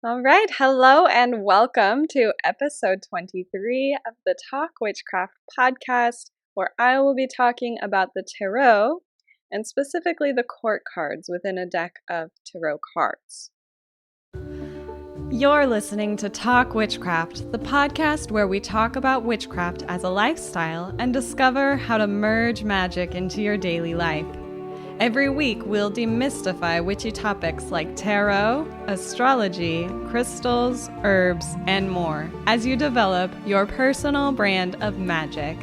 All right, hello and welcome to episode 23 of the Talk Witchcraft podcast, where I will be talking about the tarot and specifically the court cards within a deck of tarot cards. You're listening to Talk Witchcraft, the podcast where we talk about witchcraft as a lifestyle and discover how to merge magic into your daily life. Every week, we'll demystify witchy topics like tarot, astrology, crystals, herbs, and more as you develop your personal brand of magic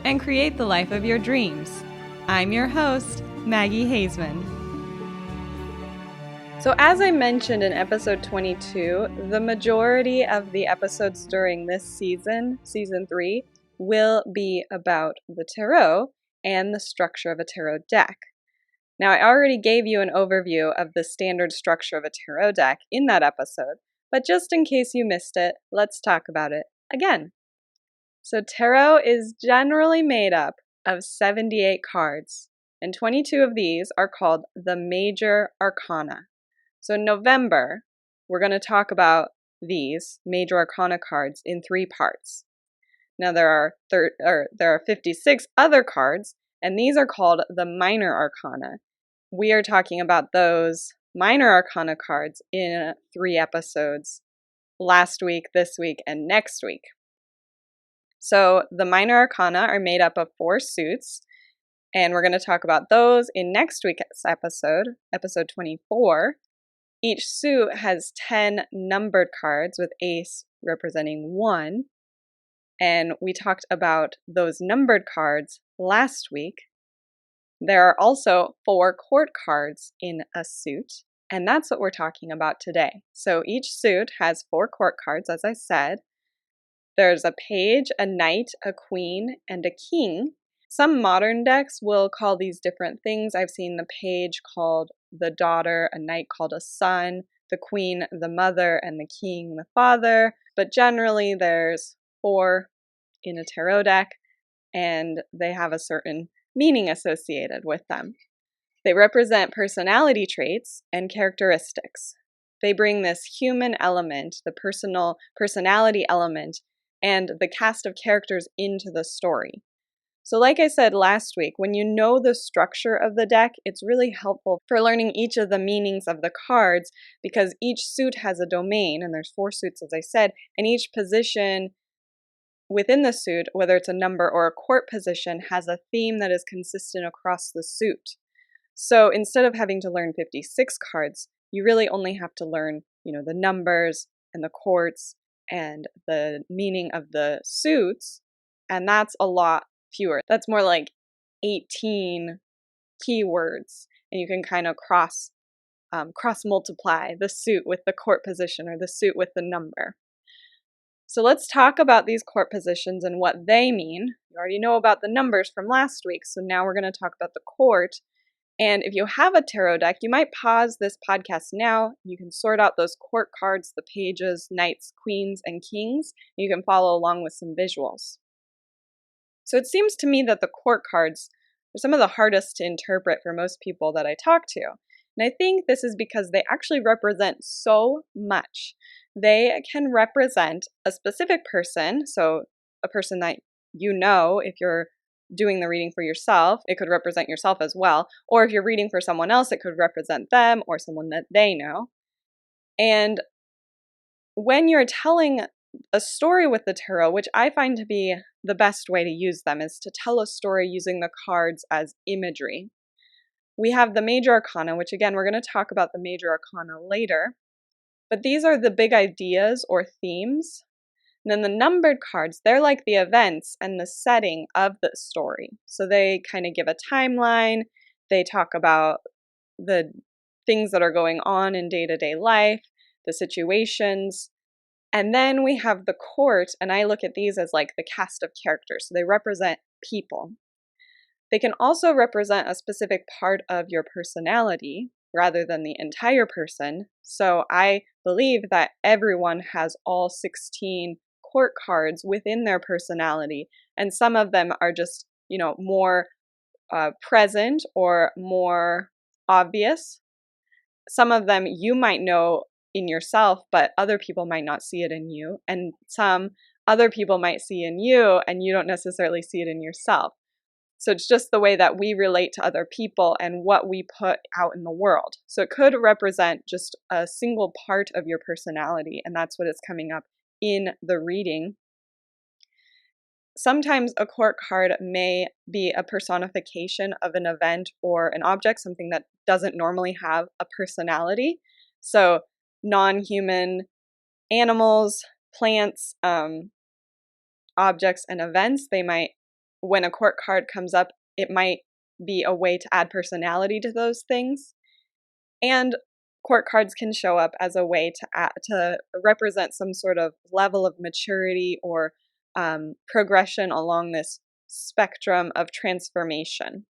and create the life of your dreams. I'm your host, Maggie Hazeman. So as I mentioned in episode 22, the majority of the episodes during this season 3, will be about the tarot and the structure of a tarot deck. Now, I already gave you an overview of the standard structure of a tarot deck in that episode, but just in case you missed it, let's talk about it again. So tarot is generally made up of 78 cards, and 22 of these are called the Major Arcana. So in November, we're going to talk about these Major Arcana cards in 3 parts. Now, there are 56 other cards, and these are called the Minor Arcana. We are talking about those Minor Arcana cards in 3 episodes, last week, this week, and next week. So the Minor Arcana are made up of 4 suits, and we're going to talk about those in next week's episode, episode 24. Each suit has 10 numbered cards with ace representing 1, and we talked about those numbered cards last week. There are also 4 court cards in a suit, and that's what we're talking about today. So each suit has 4 court cards, as I said. There's a page, a knight, a queen, and a king. Some modern decks will call these different things. I've seen the page called the daughter, a knight called a son, the queen the mother, and the king the father. But generally there's 4 in a tarot deck, and they have a certain meaning associated with them. They represent personality traits and characteristics. They bring this human element, the personality element, and the cast of characters into the story. So like I said last week, when you know the structure of the deck, it's really helpful for learning each of the meanings of the cards, because each suit has a domain, and there's 4 suits, as I said, and each position within the suit, whether it's a number or a court position, has a theme that is consistent across the suit. So instead of having to learn 56 cards, you really only have to learn, the numbers and the courts and the meaning of the suits, and that's a lot fewer. That's more like 18 keywords, and you can kind of cross multiply the suit with the court position or the suit with the number. So let's talk about these court positions and what they mean. You already know about the numbers from last week, so now we're going to talk about the court. And if you have a tarot deck, you might pause this podcast now. You can sort out those court cards, the pages, knights, queens, and kings. You can follow along with some visuals. So it seems to me that the court cards are some of the hardest to interpret for most people that I talk to. And I think this is because they actually represent so much. They can represent a specific person, so a person that if you're doing the reading for yourself, it could represent yourself as well. Or if you're reading for someone else, it could represent them or someone that they know. And when you're telling a story with the tarot, which I find to be the best way to use them, is to tell a story using the cards as imagery. We have the Major Arcana, which again, we're going to talk about the Major Arcana later. But these are the big ideas or themes. And then the numbered cards, they're like the events and the setting of the story. So they kind of give a timeline. They talk about the things that are going on in day-to-day life, the situations. And then we have the court, and I look at these as like the cast of characters. So they represent people. They can also represent a specific part of your personality rather than the entire person. So I believe that everyone has all 16 court cards within their personality, and some of them are just, more present or more obvious. Some of them you might know in yourself, but other people might not see it in you, and some other people might see in you and you don't necessarily see it in yourself. So it's just the way that we relate to other people and what we put out in the world. So it could represent just a single part of your personality, and that's what is coming up in the reading. Sometimes a court card may be a personification of an event or an object, something that doesn't normally have a personality. So non-human animals, plants, objects, and events, they might, when a court card comes up, it might be a way to add personality to those things. And court cards can show up as a way to represent some sort of level of maturity or progression along this spectrum of transformation.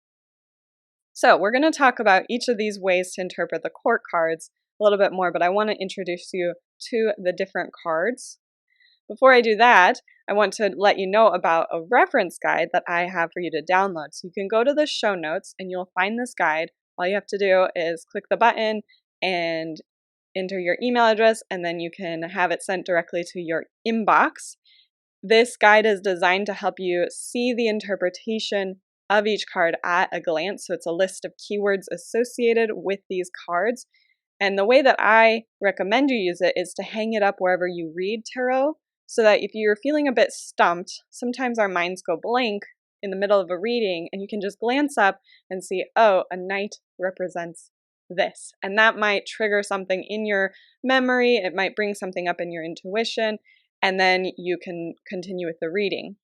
So we're going to talk about each of these ways to interpret the court cards a little bit more, but I want to introduce you to the different cards. Before I do that, I want to let you know about a reference guide that I have for you to download. So you can go to the show notes and you'll find this guide. All you have to do is click the button and enter your email address, and then you can have it sent directly to your inbox. This guide is designed to help you see the interpretation of each card at a glance. So it's a list of keywords associated with these cards. And the way that I recommend you use it is to hang it up wherever you read tarot, so that if you're feeling a bit stumped, sometimes our minds go blank in the middle of a reading, and you can just glance up and see, oh, a knight represents this. And that might trigger something in your memory. It might bring something up in your intuition, and then you can continue with the reading.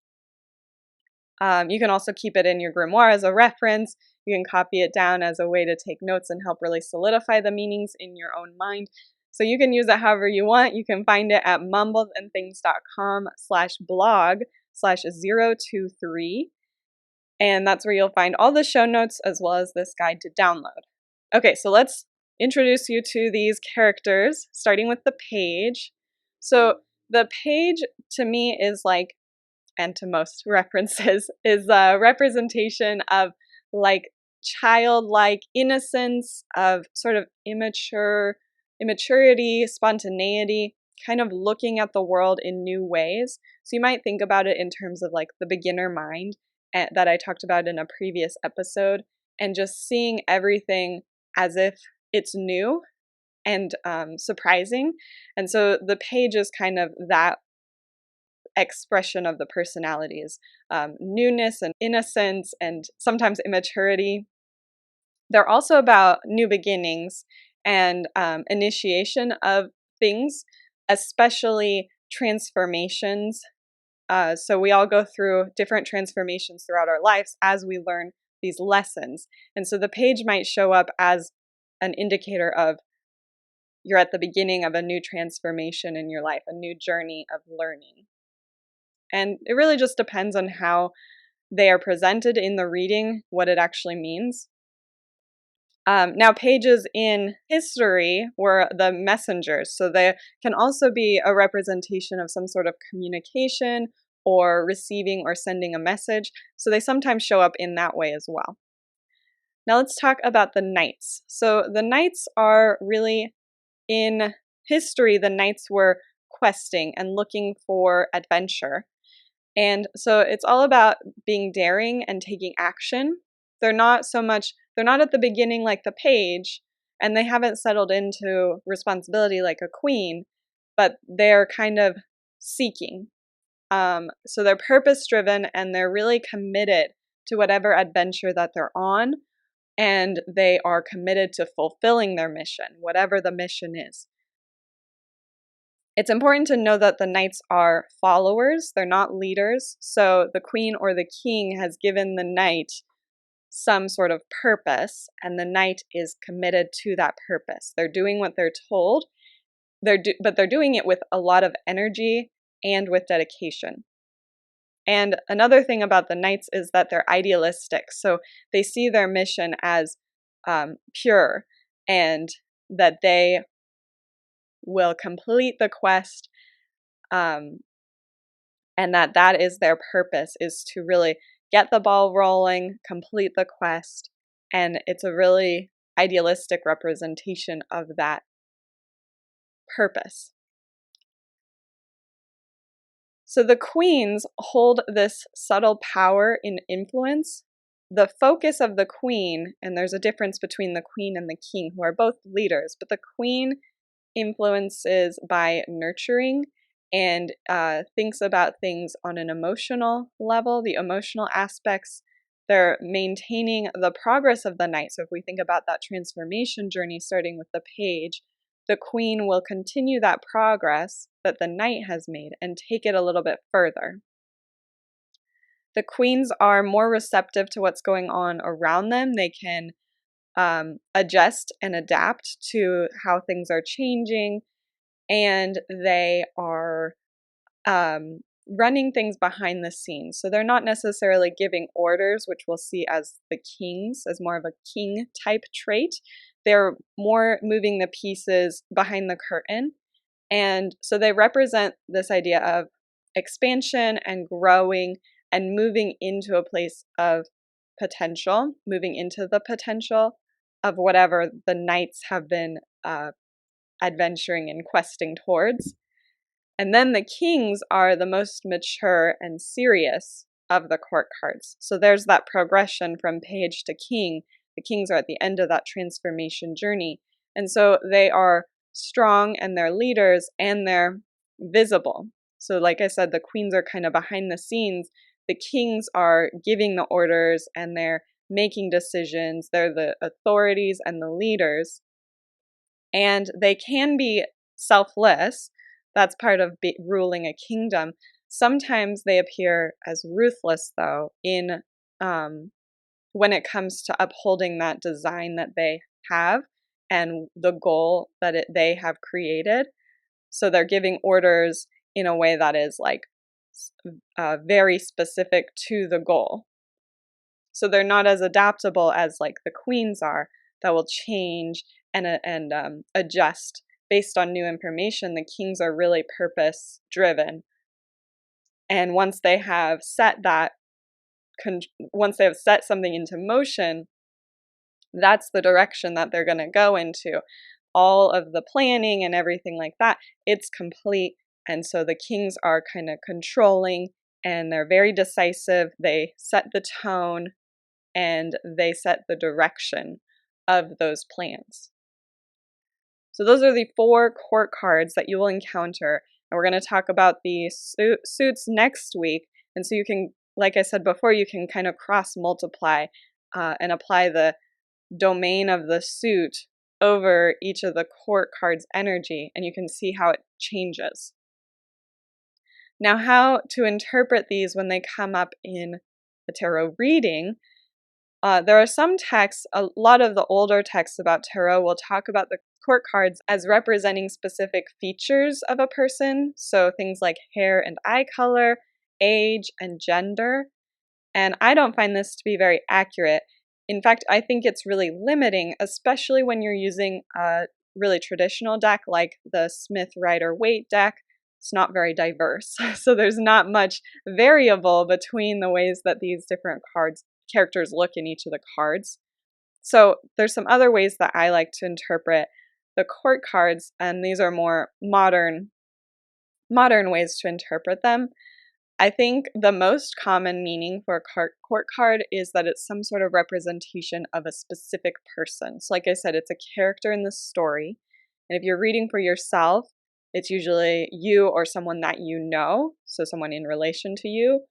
You can also keep it in your grimoire as a reference. You can copy it down as a way to take notes and help really solidify the meanings in your own mind. So you can use it however you want. You can find it at mumblesandthings.com/blog/023. And that's where you'll find all the show notes as well as this guide to download. Okay, so let's introduce you to these characters, starting with the page. So the page to me is like, and to most references, is a representation of like childlike innocence, of sort of immaturity, spontaneity, kind of looking at the world in new ways. So you might think about it in terms of like the beginner mind that I talked about in a previous episode, and just seeing everything as if it's new and surprising. And so the page is kind of that expression of the personalities, newness and innocence and sometimes immaturity. They're also about new beginnings and initiation of things, especially transformations. So we all go through different transformations throughout our lives as we learn these lessons. And so the page might show up as an indicator of you're at the beginning of a new transformation in your life, a new journey of learning. And it really just depends on how they are presented in the reading, what it actually means. Now, pages in history were the messengers, so they can also be a representation of some sort of communication or receiving or sending a message, so they sometimes show up in that way as well. Now let's talk about the knights. So the knights are really, in history, the knights were questing and looking for adventure. And so it's all about being daring and taking action. They're not at the beginning like the page, and they haven't settled into responsibility like a queen, but they're kind of seeking. So they're purpose-driven, and they're really committed to whatever adventure that they're on, and they are committed to fulfilling their mission, whatever the mission is. It's important to know that the knights are followers, they're not leaders. So the queen or the king has given the knight some sort of purpose, and the knight is committed to that purpose. They're doing what they're told, but they're doing it with a lot of energy and with dedication. And another thing about the knights is that they're idealistic. So they see their mission as pure, and that they will complete the quest, and that is their purpose, is to really get the ball rolling, complete the quest, and it's a really idealistic representation of that purpose. So the queens hold this subtle power in influence. The focus of the queen, and there's a difference between the queen and the king, who are both leaders, but the queen influences by nurturing and thinks about things on an emotional level, the emotional aspects. They're maintaining the progress of the knight. So if we think about that transformation journey starting with the page, the queen will continue that progress that the knight has made and take it a little bit further. The queens are more receptive to what's going on around them. They can adjust and adapt to how things are changing, and they are running things behind the scenes. So they're not necessarily giving orders, which we'll see as the kings, as more of a king type trait. They're more moving the pieces behind the curtain. And so they represent this idea of expansion and growing and moving into a place of potential, moving into the potential of whatever the knights have been adventuring and questing towards. And then the kings are the most mature and serious of the court cards. So there's that progression from page to king. The kings are at the end of that transformation journey. And so they are strong and they're leaders and they're visible. So like I said, the queens are kind of behind the scenes. The kings are giving the orders and they're making decisions. They're the authorities and the leaders. And they can be selfless. That's part of ruling a kingdom. Sometimes they appear as ruthless, though, in when it comes to upholding that design that they have and the goal that they have created. So they're giving orders in a way that is like very specific to the goal. So they're not as adaptable as like the queens are, that will change and adjust based on new information. The kings are really purpose driven. And once they have set something into motion, that's the direction that they're going to go into. All of the planning and everything like that, it's complete. And so the kings are kind of controlling and they're very decisive. They set the tone and they set the direction of those plans. So those are the 4 court cards that you will encounter. And we're going to talk about the suits next week. And so you can, like I said before, you can kind of cross multiply and apply the domain of the suit over each of the court cards' energy, and you can see how it changes. Now, how to interpret these when they come up in a tarot reading. There are some texts, a lot of the older texts about tarot will talk about the court cards as representing specific features of a person. So things like hair and eye color, age, and gender. And I don't find this to be very accurate. In fact, I think it's really limiting, especially when you're using a really traditional deck like the Smith Rider-Waite deck. It's not very diverse. So there's not much variable between the ways that these different characters look in each of the cards. So there's some other ways that I like to interpret the court cards, and these are more modern ways to interpret them. I think the most common meaning for a court card is that it's some sort of representation of a specific person. So like I said, it's a character in the story. And if you're reading for yourself, it's usually you or someone that you know, so someone in relation to you.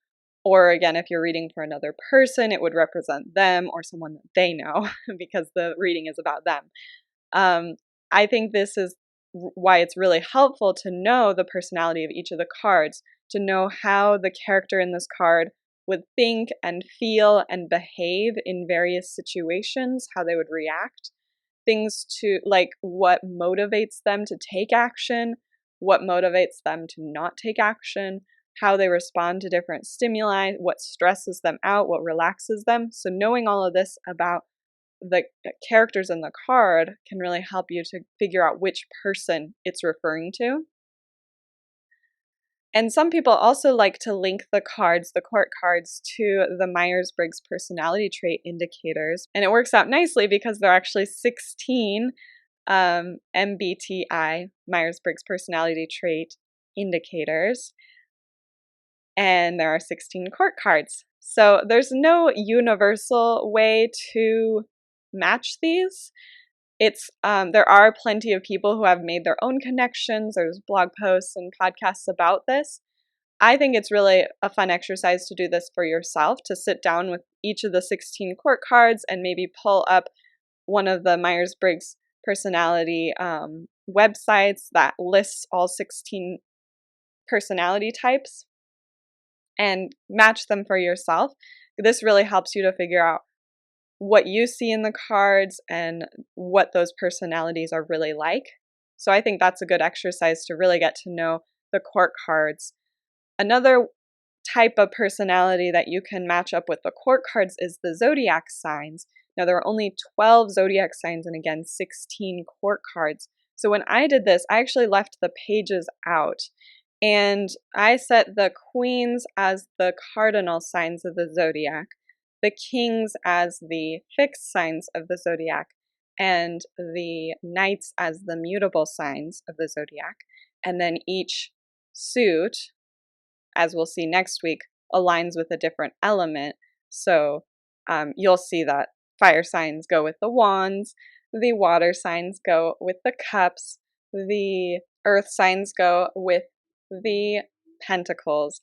Or again, if you're reading for another person, it would represent them or someone that they know because the reading is about them. I think this is why it's really helpful to know the personality of each of the cards, to know how the character in this card would think and feel and behave in various situations, how they would react, things to like what motivates them to take action, what motivates them to not take action, how they respond to different stimuli, what stresses them out, what relaxes them. So knowing all of this about the characters in the card can really help you to figure out which person it's referring to. And some people also like to link the court cards, to the Myers-Briggs personality trait indicators. And it works out nicely because there are actually 16 MBTI, Myers-Briggs Personality Trait Indicators, and there are 16 court cards. So there's no universal way to match these. There are plenty of people who have made their own connections. There's blog posts and podcasts about this. I think it's really a fun exercise to do this for yourself, to sit down with each of the 16 court cards and maybe pull up one of the Myers-Briggs personality websites that lists all 16 personality types and match them for yourself. This really helps you to figure out what you see in the cards and what those personalities are really like. So I think that's a good exercise to really get to know the court cards. Another type of personality that you can match up with the court cards is the Zodiac Signs. Now, there are only 12 Zodiac Signs and again, 16 court cards. So when I did this, I actually left the pages out. And I set the Queens as the cardinal signs of the Zodiac, the Kings as the fixed signs of the Zodiac, and the Knights as the mutable signs of the Zodiac. And then each suit, as we'll see next week, aligns with a different element. So you'll see that fire signs go with the wands, the water signs go with the cups, the earth signs go with the pentacles,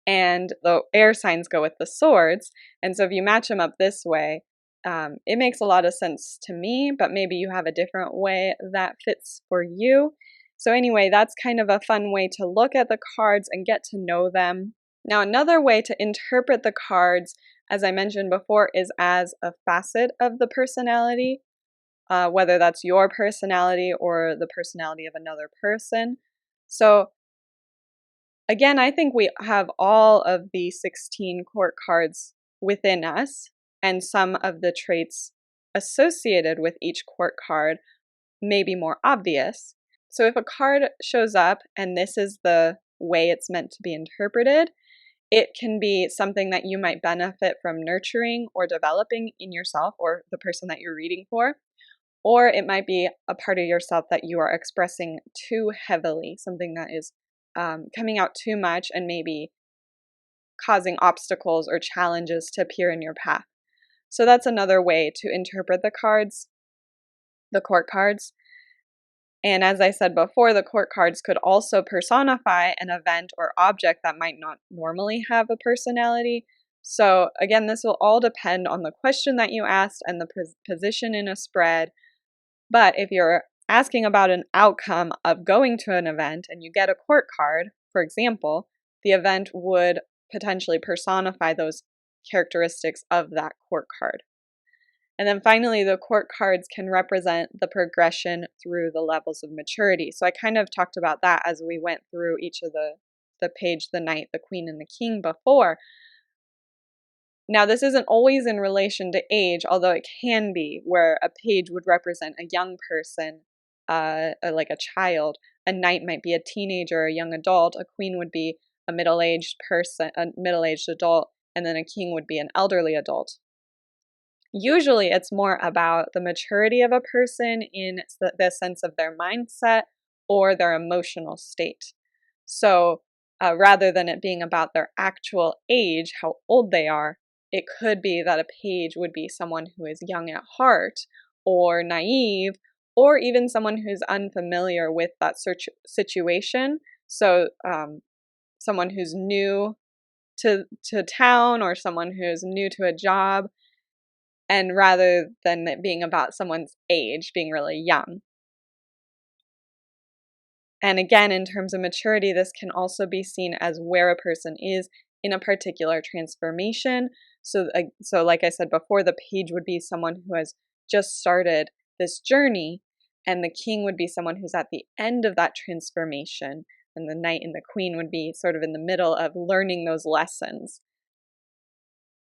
and the air signs go with the swords. And so if you match them up this way, it makes a lot of sense to me, but maybe you have a different way that fits for you. So anyway, that's kind of a fun way to look at the cards and get to know them. Now, another way to interpret the cards, as I mentioned before, is as a facet of the personality, whether that's your personality or the personality of another person. So again, I think we have all of the 16 court cards within us, and some of the traits associated with each court card may be more obvious. So if a card shows up and this is the way it's meant to be interpreted, it can be something that you might benefit from nurturing or developing in yourself or the person that you're reading for. Or it might be a part of yourself that you are expressing too heavily, something that is coming out too much and maybe causing obstacles or challenges to appear in your path. So that's another way to interpret the cards, the court cards. And as I said before, the court cards could also personify an event or object that might not normally have a personality. So again, this will all depend on the question that you asked and the position in a spread. But if you're asking about an outcome of going to an event and you get a court card, for example, the event would potentially personify those characteristics of that court card. And then finally, the court cards can represent the progression through the levels of maturity. So I kind of talked about that as we went through each of the page, the Knight, the Queen, and the King before. Now, this isn't always in relation to age, although it can be, where a page would represent a young person, like a child. A knight might be a teenager, a young adult. A queen would be a middle-aged person, a middle-aged adult, and then a king would be an elderly adult. Usually, it's more about the maturity of a person in the sense of their mindset or their emotional state. So rather than it being about their actual age, how old they are, it could be that a page would be someone who is young at heart or naive, or even someone who's unfamiliar with that situation. So someone who's new to town or someone who's new to a job, and rather than it being about someone's age, being really young. And again, in terms of maturity, this can also be seen as where a person is in a particular transformation. So like I said before, the page would be someone who has just started this journey, and the king would be someone who's at the end of that transformation, and the knight and the queen would be sort of in the middle of learning those lessons.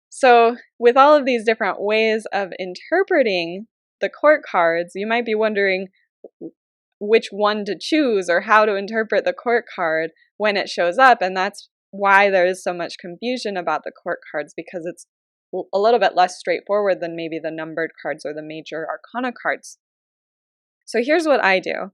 So with all of these different ways of interpreting the court cards, you might be wondering which one to choose or how to interpret the court card when it shows up. And that's why there is so much confusion about the court cards, because it's a little bit less straightforward than maybe the numbered cards or the major arcana cards. So here's what I do.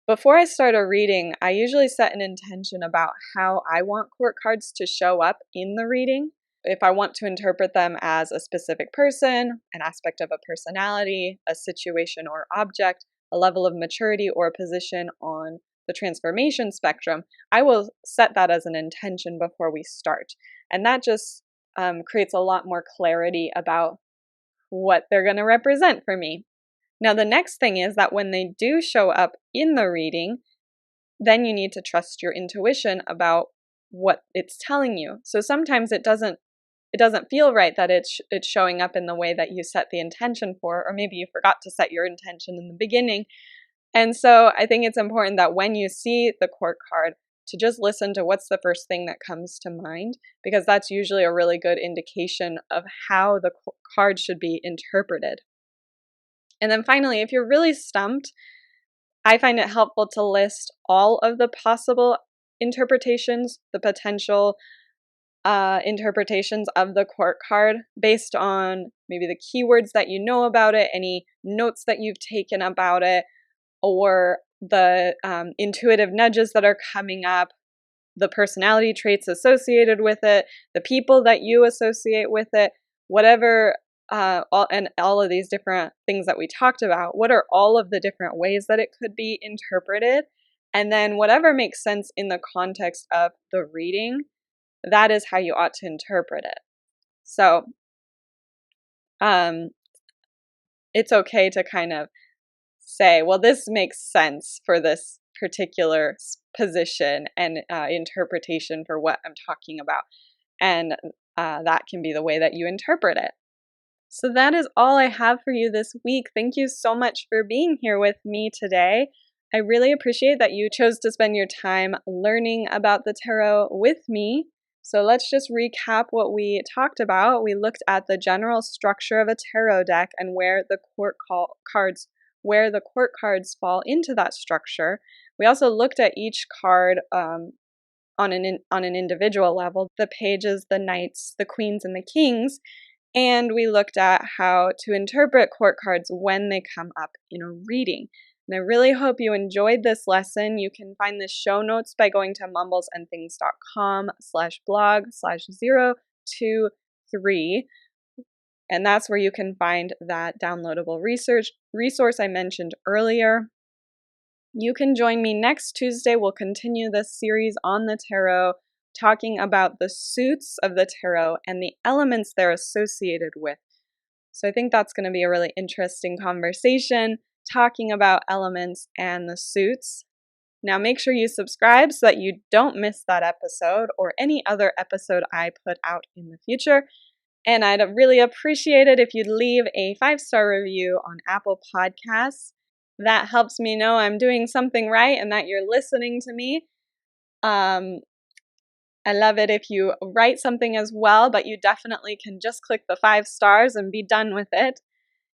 Before I start a reading, I usually set an intention about how I want court cards to show up in the reading. If I want to interpret them as a specific person, an aspect of a personality, a situation or object, a level of maturity or a position on the transformation spectrum, I will set that as an intention before we start. And that just creates a lot more clarity about what they're going to represent for me. Now, the next thing is that when they do show up in the reading, then you need to trust your intuition about what it's telling you. So sometimes it doesn't feel right that it's showing up in the way that you set the intention for, or maybe you forgot to set your intention in the beginning. And so I think it's important that when you see the court card, to just listen to what's the first thing that comes to mind, because that's usually a really good indication of how the card should be interpreted. And then finally, if you're really stumped, I find it helpful to list all of the possible interpretations, the potential interpretations of the court card based on maybe the keywords that you know about it, any notes that you've taken about it, or the intuitive nudges that are coming up, the personality traits associated with it, the people that you associate with it, whatever, all of these different things that we talked about. What are all of the different ways that it could be interpreted? And then whatever makes sense in the context of the reading, that is how you ought to interpret it. So it's okay to kind of say, well, this makes sense for this particular position and interpretation for what I'm talking about. And that can be the way that you interpret it. So that is all I have for you this week. Thank you so much for being here with me today. I really appreciate that you chose to spend your time learning about the tarot with me. So let's just recap what we talked about. We looked at the general structure of a tarot deck and where the court cards fall into that structure. We also looked at each card on an individual level, the pages, the knights, the queens, and the kings. And we looked at how to interpret court cards when they come up in a reading. And I really hope you enjoyed this lesson. You can find the show notes by going to mumblesandthings.com/blog/023. And that's where you can find that downloadable resource I mentioned earlier. You can join me next Tuesday. We'll continue this series on the tarot, talking about the suits of the tarot and the elements they're associated with. So I think that's going to be a really interesting conversation, talking about elements and the suits. Now make sure you subscribe so that you don't miss that episode or any other episode I put out in the future. And I'd really appreciate it if you'd leave a 5-star review on Apple Podcasts. That helps me know I'm doing something right and that you're listening to me. I love it if you write something as well, but you definitely can just click the 5 stars and be done with it.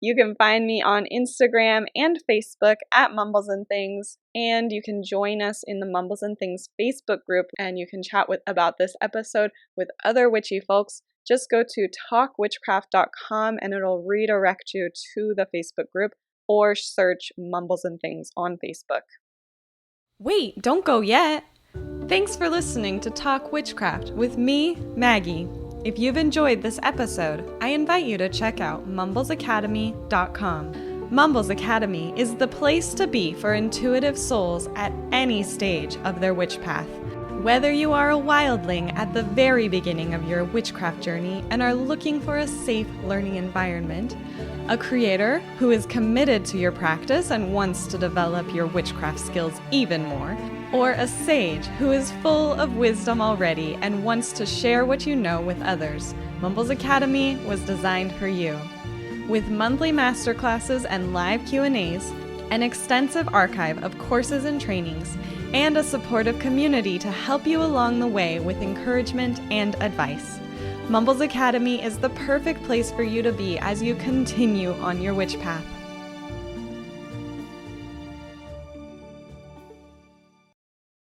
You can find me on Instagram and Facebook at Mumbles and Things, and you can join us in the Mumbles and Things Facebook group, and you can chat about this episode with other witchy folks. Just go to talkwitchcraft.com and it'll redirect you to the Facebook group, or search Mumbles and Things on Facebook. Wait, don't go yet! Thanks for listening to Talk Witchcraft with me, Maggie. If you've enjoyed this episode, I invite you to check out mumblesacademy.com. Mumbles Academy is the place to be for intuitive souls at any stage of their witch path. Whether you are a wildling at the very beginning of your witchcraft journey and are looking for a safe learning environment, a creator who is committed to your practice and wants to develop your witchcraft skills even more, or a sage who is full of wisdom already and wants to share what you know with others, Mumbles Academy was designed for you. With monthly masterclasses and live Q&As, an extensive archive of courses and trainings, and a supportive community to help you along the way with encouragement and advice. Mumbles Academy is the perfect place for you to be as you continue on your witch path.